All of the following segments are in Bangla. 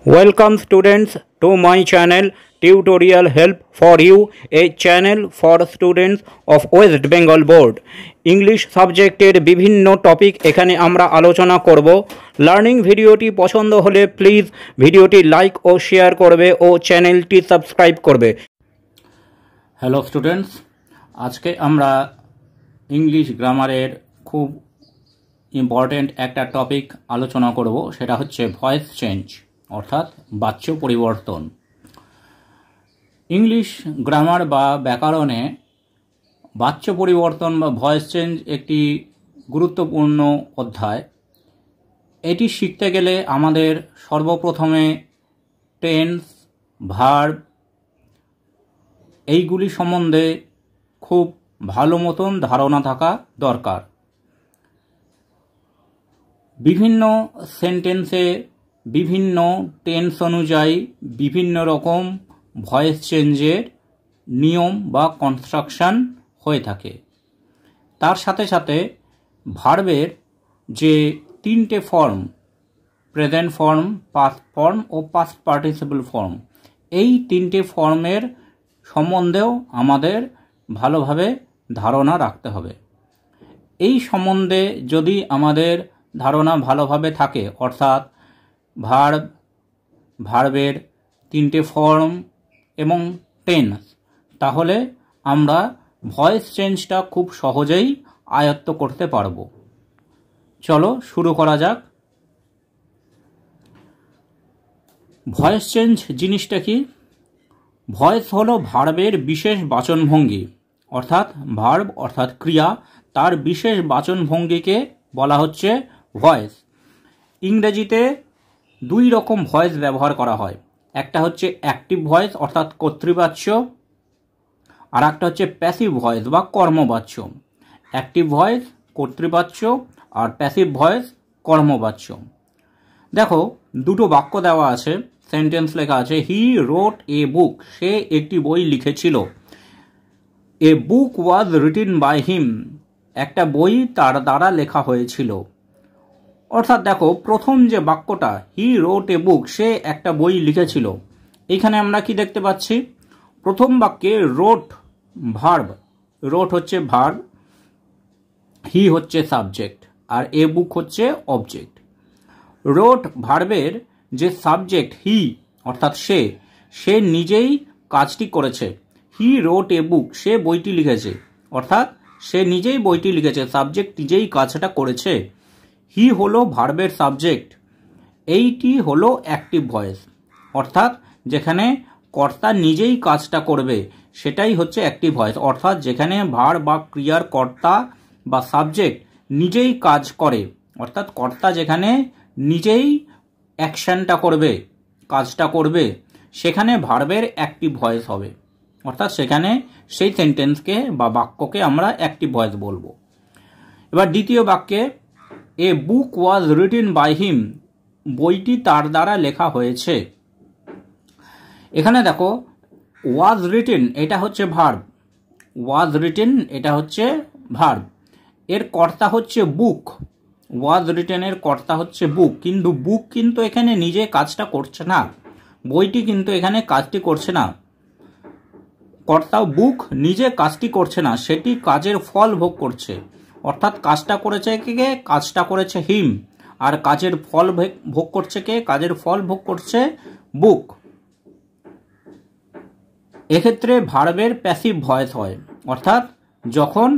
Welcome students to my channel Tutorial Help for You, a channel for students of West Bengal Board. English সাবজেক্টের বিভিন্ন টপিক এখানে আমরা আলোচনা করব। লার্নিং ভিডিওটি পছন্দ হলে প্লিজ ভিডিওটি লাইক ও শেয়ার করবে ও চ্যানেলটি সাবস্ক্রাইব করবে। হ্যালো স্টুডেন্টস, আজকে আমরা ইংলিশ গ্রামারের খুব ইম্পর্টেন্ট একটা টপিক আলোচনা করব, সেটা হচ্ছে ভয়েস চেঞ্জ অর্থাৎ বাচ্য পরিবর্তন। ইংলিশ গ্রামার বা ব্যাকরণে বাচ্য পরিবর্তন বা ভয়েস চেঞ্জ একটি গুরুত্বপূর্ণ অধ্যায়। এটি শিখতে গেলে আমাদের সর্বপ্রথমে টেন্স, ভার্ব এইগুলি সম্বন্ধে খুব ভালো মতন ধারণা থাকা দরকার। বিভিন্ন সেন্টেন্সে বিভিন্ন টেন্স অনুযায়ী বিভিন্ন রকম ভয়েস চেঞ্জের নিয়ম বা কনস্ট্রাকশন হয়ে থাকে। তার সাথে সাথে ভার্বের যে তিনটে form, present form, past form ও পাস্ট পার্টিসিপল ফর্ম, এই তিনটে ফর্মের সম্বন্ধেও আমাদের ভালোভাবে ধারণা রাখতে হবে। এই সম্বন্ধে যদি আমাদের ধারণা ভালোভাবে থাকে, অর্থাৎ ভার্বের তিনটে ফর্ম এবং টেন্স, তাহলে আমরা ভয়েস চেঞ্জটা খুব সহজেই আয়ত্ত করতে পারব। চলো শুরু করা যাক। ভয়েস চেঞ্জ জিনিসটা কি? ভয়েস হলো ভার্বের বিশেষ বাচনভঙ্গি, অর্থাৎ ভার্ব অর্থাৎ ক্রিয়া, তার বিশেষ বাচনভঙ্গিকে বলা হচ্ছে ভয়েস। ইংরেজিতে দুই রকম ভয়েস ব্যবহার করা হয়। একটা হচ্ছে অ্যাক্টিভ ভয়েস অর্থাৎ কর্তৃবাচ্য, আর একটা হচ্ছে প্যাসিভ ভয়েস বা কর্মবাচ্য। অ্যাক্টিভ ভয়েস কর্তৃবাচ্য আর প্যাসিভ ভয়েস কর্মবাচ্য। দেখো, দুটো বাক্য দেওয়া আছে, সেন্টেন্স লেখা আছে, হি রোট এ বুক, সে একটি বই লিখেছিল। এ বুক ওয়াজ রিটেন বাই হিম, একটা বই তার দ্বারা লেখা হয়েছিল। অর্থাৎ দেখো, প্রথম যে বাক্যটা হি রোট এ বুক, সে একটা বই লিখেছিল, এখানে আমরা কি দেখতে পাচ্ছি? প্রথম বাক্যে রোট ভার্ব, রোট হচ্ছে ভার্ব, হি হচ্ছে সাবজেক্ট আর এ বুক হচ্ছে অবজেক্ট। রোট ভার্বের যে সাবজেক্ট হি অর্থাৎ সে নিজেই কাজটি করেছে। হি রোট এ বুক, সে বইটি লিখেছে, অর্থাৎ সে নিজেই বইটি লিখেছে, সাবজেক্ট নিজেই কাজটা করেছে। হি হলো ভার্বের সাবজেক্ট, এইটি হলো অ্যাক্টিভ ভয়েস, অর্থাৎ যেখানে কর্তা নিজেই কাজটা করবে সেটাই হচ্ছে অ্যাক্টিভ ভয়েস। অর্থাৎ যেখানে ভার্ব বা ক্রিয়ার কর্তা বা সাবজেক্ট নিজেই কাজ করে, অর্থাৎ কর্তা যেখানে নিজেই অ্যাকশনটা করবে, কাজটা করবে, সেখানে ভার্বের অ্যাক্টিভ ভয়েস হবে। অর্থাৎ সেখানে সেই সেন্টেন্সকে বা বাক্যকে আমরা অ্যাক্টিভ ভয়েস বলবো। এবার দ্বিতীয় বাক্যে এ বুক ওয়াজ রিটেন বাই হিম, বইটি তার দ্বারা লেখা হয়েছে। এখানে দেখো, ওয়াজ রিটেন এটা হচ্ছে ভার্ব, ওয়াজ রিটেন এটা হচ্ছে ভার্ব, এর কর্তা হচ্ছে বুক। ওয়াজ রিটেনের কর্তা হচ্ছে বুক, কিন্তু বুক কিন্তু এখানে নিজে কাজটা করছে না, বইটি কিন্তু এখানে কাজটি করছে না। কর্তা বুক নিজে কাজটি করছে না, সেটি কাজের ফল ভোগ করছে। অর্থাৎ কাজটা করেছে কে? কাজটা করেছে হিম, আর কাজের ফল ভোগ করছে কে? কাজের ফল ভোগ করছে বুক। এক্ষেত্রে ভার্বের প্যাসিভ ভয়েস হয়, অর্থাৎ যখন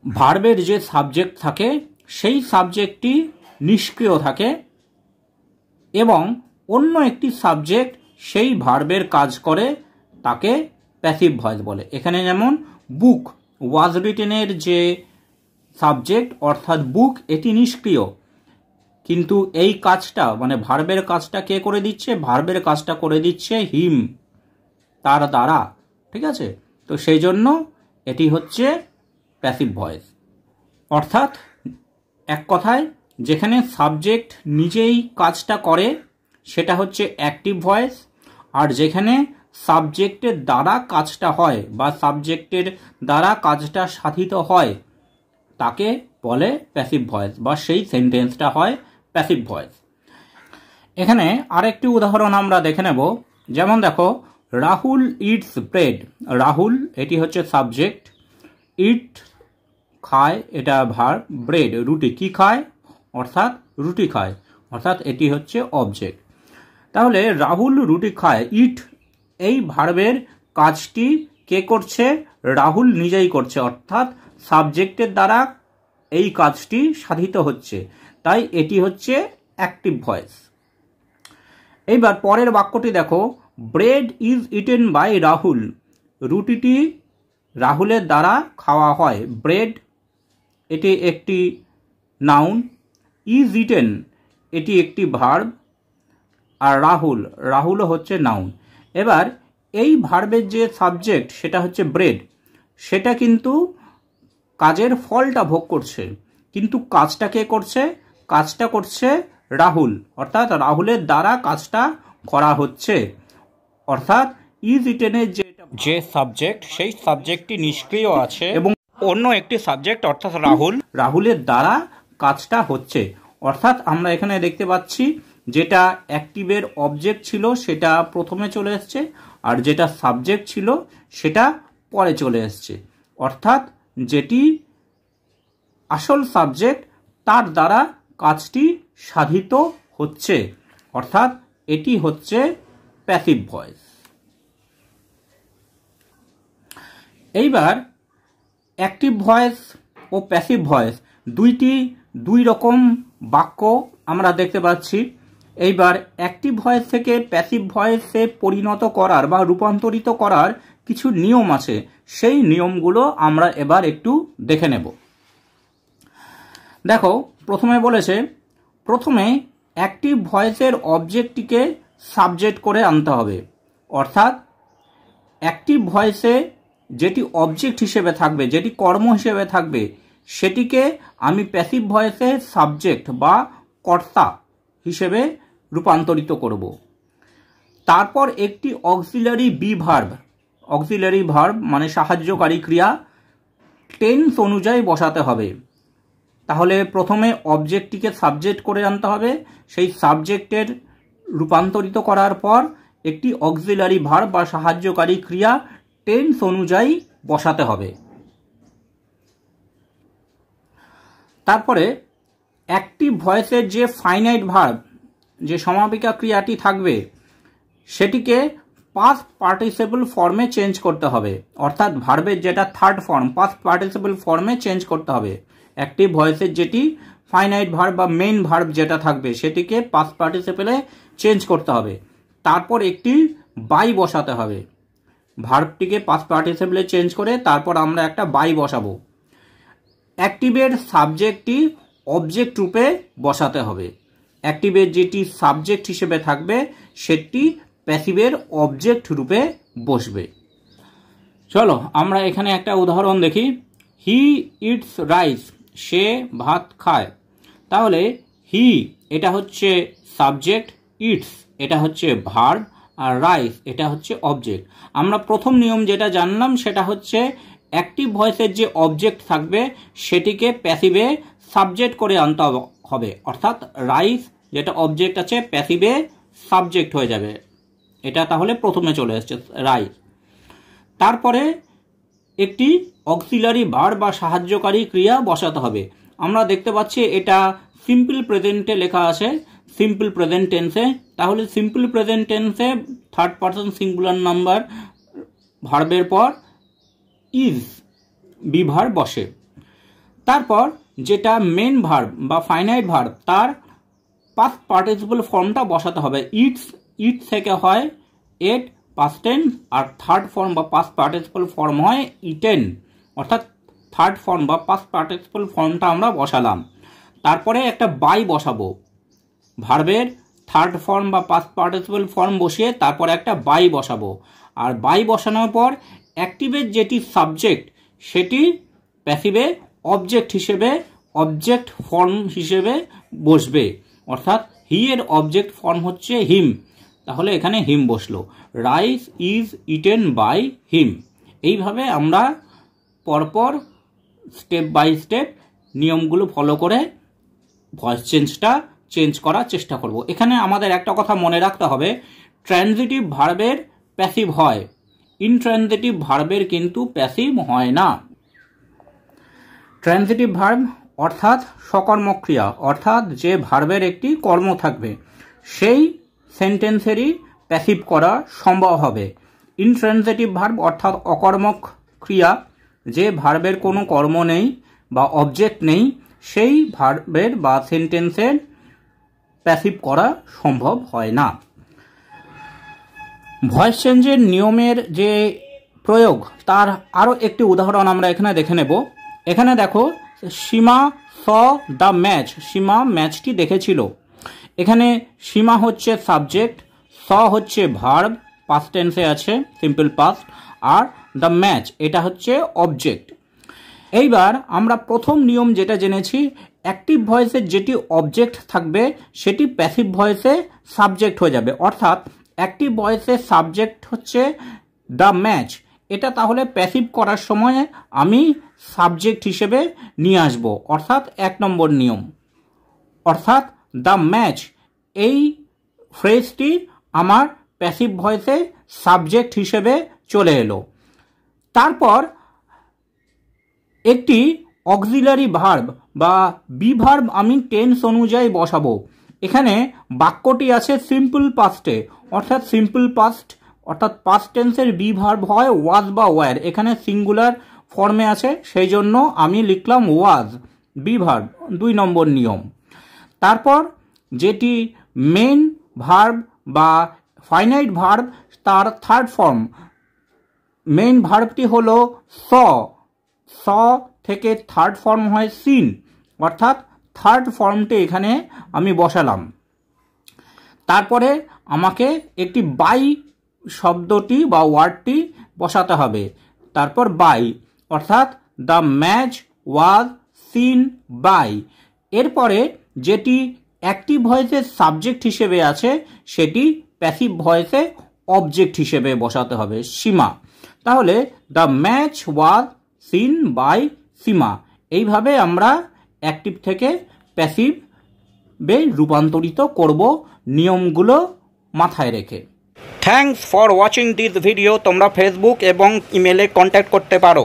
ভার্বের যে সাবজেক্ট থাকে সেই সাবজেক্টটি নিষ্ক্রিয় থাকে এবং অন্য একটি সাবজেক্ট সেই ভার্বের কাজ করে, তাকে প্যাসিভ ভয়েস বলে। এখানে যেমন বুক ওয়াজ রিটেনের যে সাবজেক্ট অর্থাৎ বুক, এটি নিষ্ক্রিয়, কিন্তু এই কাজটা মানে ভার্বের কাজটা কে করে দিচ্ছে? ভার্বের কাজটা করে দিচ্ছে হিম, তার দ্বারা। ঠিক আছে, তো সেই জন্য এটি হচ্ছে প্যাসিভ ভয়েস। অর্থাৎ এক কথায় যেখানে সাবজেক্ট নিজেই কাজটা করে সেটা হচ্ছে অ্যাক্টিভ ভয়েস, আর যেখানে সাবজেক্টের দ্বারা কাজটা হয় বা সাবজেক্টের দ্বারা কাজটা সাধিত হয় তাকে বলে প্যাসিভ ভয়েস, বা সেই সেন্টেন্সটা হয় প্যাসিভ ভয়েস। এখানে আরেকটি উদাহরণ আমরা দেখে নেব। যেমন দেখো, রাহুল ইটস ব্রেড। রাহুল এটি হচ্ছে সাবজেক্ট, ইট খায় এটা ভার্ব, ব্রেড রুটি, কি খায় অর্থাৎ রুটি খায়, অর্থাৎ এটি হচ্ছে অবজেক্ট। তাহলে রাহুল রুটি খায়, ইট এই ভার্বের কাজটি কে করছে? রাহুল নিজেই করছে, অর্থাৎ সাবজেক্টের দ্বারা এই কাজটি সাধিত হচ্ছে, তাই এটি হচ্ছে অ্যাক্টিভ ভয়েস। এইবার পরের বাক্যটি দেখো, bread is eaten by Rahul. রুটিটি রাহুলের দ্বারা খাওয়া হয়। ব্রেড এটি একটি নাউন, ইজ ইটেন এটি একটি ভার্ব, আর রাহুলও হচ্ছে নাউন। এবার এই ভার্বের যে সাবজেক্ট সেটা হচ্ছে ব্রেড, সেটা কিন্তু কাজের ফলটা ভোগ করছে, কিন্তু কাজটা কে করছে? কাজটা করছে রাহুল, অর্থাৎ রাহুলের দ্বারা কাজটা করা হচ্ছে, অর্থাৎ ইজ ইটেনের যে সাবজেক্ট সেই সাবজেক্টটি নিষ্ক্রিয় আছে এবং অন্য একটি সাবজেক্ট অর্থাৎ রাহুলের দ্বারা কাজটা হচ্ছে। অর্থাৎ আমরা এখানে দেখতে পাচ্ছি যেটা অ্যাক্টিভের অবজেক্ট ছিল সেটা প্রথমে চলে এসছে, আর যেটা সাবজেক্ট ছিল সেটা পরে চলে এসছে, অর্থাৎ যেটি আসল সাবজেক্ট তার দ্বারা কাজটি সাধিত হচ্ছে, অর্থাৎ এটি হচ্ছে প্যাসিভ ভয়েস। এইবার অ্যাক্টিভ ভয়েস ও প্যাসিভ ভয়েস দুই রকম বাক্য আমরা দেখতে পাচ্ছি। এইবার অ্যাক্টিভ ভয়েস থেকে প্যাসিভ ভয়েসে পরিণত করার বা রূপান্তরিত করার কিছু নিয়ম আছে, সেই নিয়মগুলো আমরা এবার একটু দেখে নেব। দেখো, প্রথমে বলেছে প্রথমে অ্যাক্টিভ ভয়েসের অবজেক্টটিকে সাবজেক্ট করে আনতে হবে, অর্থাৎ অ্যাক্টিভ ভয়েসে যেটি অবজেক্ট হিসেবে থাকবে, যেটি কর্ম হিসেবে থাকবে, সেটিকে আমি প্যাসিভ ভয়েসে সাবজেক্ট বা কর্তা হিসেবে রূপান্তরিত করব। তারপর একটি অক্সিলারি ভার্ব মানে সাহায্যকারী ক্রিয়া টেন্স অনুযায়ী বসাতে হবে। তাহলে প্রথমে অবজেক্টটিকে সাবজেক্ট করে আনতে হবে, সেই সাবজেক্টের রূপান্তরিত করার পর একটি অক্সিলারি ভার্ব বা সাহায্যকারী ক্রিয়া টেন্স অনুযায়ী বসাতে হবে। তারপরে অ্যাক্টিভ ভয়েসের যে ফাইনাইট ভার্ব, যে সমাপিকা ক্রিয়াটি থাকবে, সেটিকে পাস্ট পার্টিসিপল ফর্মে চেঞ্জ করতে হবে, অর্থাৎ ভার্বের যেটা থার্ড ফর্ম পাস্ট পার্টিসিপল ফর্মে চেঞ্জ করতে হবে। অ্যাক্টিভ ভয়েসের যেটি ফাইনাইট ভার্ব বা মেইন ভার্ব যেটা থাকবে সেটিকে পাস্ট পার্টিসিপলে চেঞ্জ করতে হবে। তারপর একটি বাই বসাতে হবে, ভার্বটিকে পাস্ট পার্টিসিপলে চেঞ্জ করে তারপর আমরা একটা বাই বসাবো। অ্যাক্টিভের সাবজেক্টটি অবজেক্ট রূপে বসাতে হবে, অ্যাক্টিভের যেটি সাবজেক্ট হিসেবে থাকবে সেটি প্যাসিভের অবজেক্ট রূপে বসবে। চলো আমরা এখানে একটা উদাহরণ দেখি। হি ইটস রাইস, সে ভাত খায়। তাহলে হি এটা হচ্ছে সাবজেক্ট, ইটস এটা হচ্ছে ভার্ব, আর রাইস এটা হচ্ছে অবজেক্ট। আমরা প্রথম নিয়ম যেটা জানলাম সেটা হচ্ছে অ্যাক্টিভ ভয়েসের যে অবজেক্ট থাকবে সেটিকে প্যাসিভে সাবজেক্ট করে আনতে হবে, অর্থাৎ রাইস যেটা অবজেক্ট আছে প্যাসিভে সাবজেক্ট হয়ে যাবে, এটা তাহলে প্রথমে চলে এসছে রাইস। তারপরে একটি অক্সিলারি ভার্ব বা সাহায্যকারী ক্রিয়া বসাতে হবে। আমরা দেখতে পাচ্ছি এটা সিম্পল প্রেজেন্টে লেখা আছে, সিম্পল প্রেজেন্ট টেন্সে। তাহলে সিম্পল প্রেজেন্ট টেন্সে থার্ড পারসন সিঙ্গুলার নাম্বার ভার্বের পর ইজ বি ভার্ব বসে। তারপর যেটা মেন ভার্ব বা ফাইনাইট ভার্ব তার পাস্ট পার্টিসিপল ফর্মটা বসাতে হবে। ইট থেকে হয় এট পাস্ট টেন্স, আর থার্ড ফর্ম বা পাস্ট পার্টিসিপল ফর্ম হয় ইটেন, অর্থাৎ থার্ড ফর্ম বা পাস্ট পার্টিসিপল ফর্মটা আমরা বসালাম। তারপরে একটা বাই বসাবো, ভার্বের থার্ড ফর্ম বা পাস্ট পার্টিসিপল ফর্ম বসিয়ে তারপরে একটা বাই বসাবো। আর বাই বসানোর পর অ্যাক্টিভের যেটি সাবজেক্ট সেটি প্যাসিভে অবজেক্ট ফর্ম হিসেবে বসবে, অর্থাৎ হি এর অবজেক্ট ফর্ম হচ্ছে হিম, তাহলে এখানে হিম বসলো। Rice is eaten by him. এইভাবে আমরা পরপর স্টেপ বাই স্টেপ নিয়মগুলো ফলো করে ভয়েস চেঞ্জটা চেঞ্জ করার চেষ্টা করব। এখানে আমাদের একটা কথা মনে রাখতে হবে, ট্রানজিটিভ ভার্বের প্যাসিভ হয়, ইনট্রানজিটিভ ভার্বের কিন্তু প্যাসিভ হয় না। ট্রানজিটিভ ভার্ব অর্থাৎ সকর্মক ক্রিয়া, অর্থাৎ যে ভার্বের একটি কর্ম থাকবে সেই সেন্টেন্সেরই প্যাসিভ করা সম্ভব হবে। ইনট্রানজিটিভ ভার্ব অর্থাৎ অকর্মক ক্রিয়া, যে ভার্বের কোনো কর্ম নেই বা অবজেক্ট নেই, সেই ভার্বের বা সেন্টেন্সের প্যাসিভ করা সম্ভব হয় না। ভয়েস চেঞ্জের নিয়মের যে প্রয়োগ তার আরও একটি উদাহরণ আমরা এখানে দেখে নেব। এখানে দেখো, সীমা স দ্য ম্যাচ, সীমা ম্যাচটি দেখেছিল। এখানে সীমা হচ্ছে সাবজেক্ট, স হচ্ছে ভার্ব, পাস্ট টেন্সে আছে, simple past, are the match এটা হচ্ছে অবজেক্ট। এইবার আমরা প্রথম নিয়ম যেটা জেনেছি, অ্যাক্টিভ ভয়েসের যেটি অবজেক্ট থাকবে সেটি প্যাসিভ ভয়েসে সাবজেক্ট হয়ে যাবে। অর্থাৎ অ্যাক্টিভ ভয়েসের সাবজেক্ট হচ্ছে দ্য ম্যাচ, এটা তাহলে প্যাসিভ করার সময় আমি সাবজেক্ট হিসেবে নিয়ে আসব, অর্থাৎ 1 নম্বর নিয়ম। অর্থাৎ দ্য ম্যাচ এই ফ্রেজটি আমার প্যাসিভ ভয়েসে সাবজেক্ট হিসেবে চলে এলো। তারপর একটি অক্সিলারি ভার্ব বা বি ভার্ব আমি টেন্স অনুযায়ী বসাবো। এখানে বাক্যটি আছে সিম্পল পাস্টে, অর্থাৎ সিম্পল পাস্ট অর্থাৎ পাস্ট টেন্সের বি ভার্ব হয় ওয়াজ বা ওয়্যার, এখানে সিঙ্গুলার ফর্মে আছে সেই জন্য আমি লিখলাম ওয়াজ, বি ভার্ব 2 নম্বর নিয়ম। তারপর যেটি মেইন ভার্ব বা ফাইনাইট ভার্ব তার থার্ড ফর্ম, মেইন ভার্বটি হলো স, স থেকে থার্ড ফর্ম হয় সিন, অর্থাৎ থার্ড ফর্মটি এখানে আমি বসালাম। তারপরে আমাকে একটি বাই শব্দটি বা ওয়ার্ডটি বসাতে হবে। তারপর বাই অর্থাৎ the match was seen by. এরপরে যেটি অ্যাক্টিভ ভয়েসের সাবজেক্ট হিসেবে আছে সেটি প্যাসিভ ভয়েসে অবজেক্ট হিসেবে বসাতে হবে, সীমা। তাহলে the match was seen by Seema. এইভাবে আমরা অ্যাক্টিভ থেকে প্যাসিভে রূপান্তরিত করব নিয়মগুলো মাথায় রেখে। Thanks for watching this video. তোমরা ফেসবুক এবং ইমেলে কন্ট্যাক্ট করতে পারো।